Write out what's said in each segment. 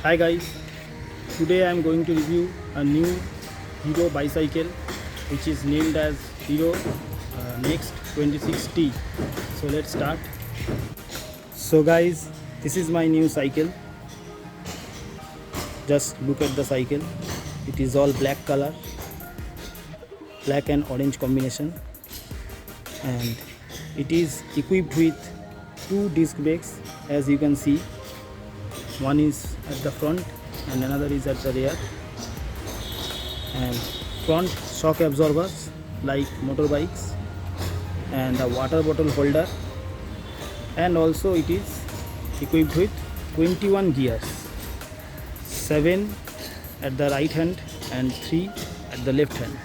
Hi guys, today I am going to review a new Hero bicycle which is named as Hero Next 26T. So let's start. So guys, this is my new cycle. Just look at the cycle. It is all black color, black and orange combination, and it is equipped with two disc brakes, as you can see. One is at the front and another is at the rear, and front shock absorbers like motorbikes, and a water bottle holder, and also it is equipped with 21 gears, 7 at the right hand and 3 at the left hand.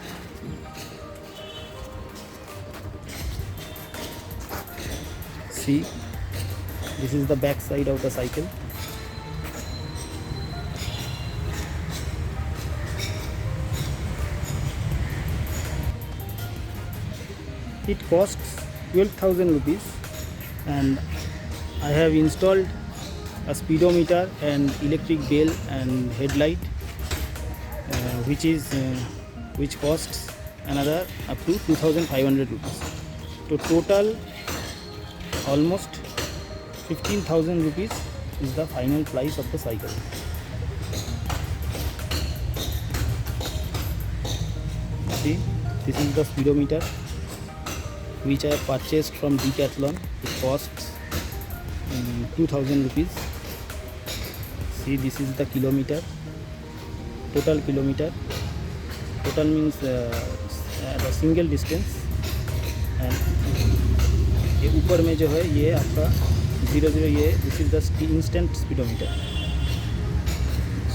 See, this is the back side of the cycle. It costs 12,000 rupees, and I have installed a speedometer and electric bell and headlight, which costs another up to 2,500 rupees. So total almost 15,000 rupees is the final price of the cycle. See, this is the speedometer which I have purchased from Decathlon. It costs 2,000 rupees. See, this is the kilometer, total kilometer. Total means the single distance, and ये ऊपर में जो है ये आपका 00, ये this is the instant speedometer.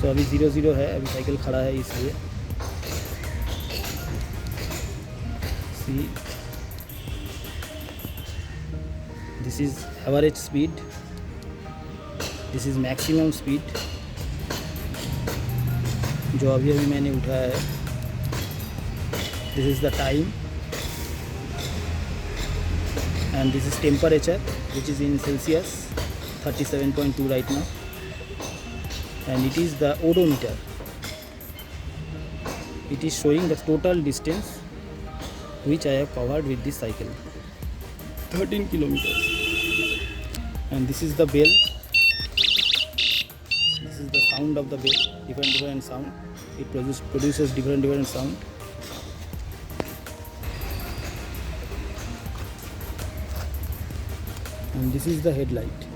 So अभी 00 है, अभी साइकिल खड़ा है इसलिए. सी, this is average speed, this is maximum speed जो अभी मैंने उठाया है. This is the time, and this is temperature, which is in Celsius, 37.2 right now, and it is the odometer. It is showing the total distance which I have covered with this cycle, 13 kilometers. And this is the bell. This is the sound of the bell, different sound. It produces different sound. And this is the headlight.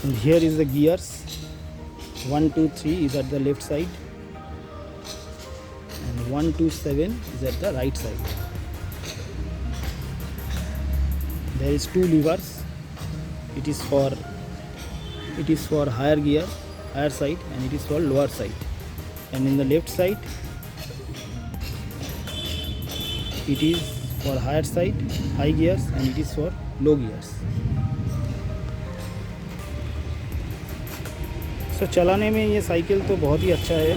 And here is the gears. 1, 2, 3 is at the left side, and 1, 2, 7 is at the right side. There is 2 levers. It is for higher gear, higher side, and it is for lower side. And in the left side, it is for higher side, high gears, and it is for low gears. सो चलाने में ये cycle तो बहुत ही अच्छा है.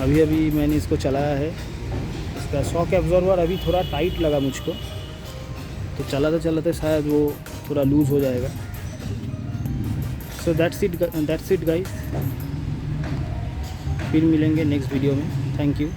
अभी मैंने इसको चलाया है. इसका शॉक एब्जॉर्बर अभी थोड़ा टाइट लगा मुझको, तो चलाते शायद वो थोड़ा लूज़ हो जाएगा. So that's it guys. फिर मिलेंगे नेक्स्ट वीडियो में. Thank you.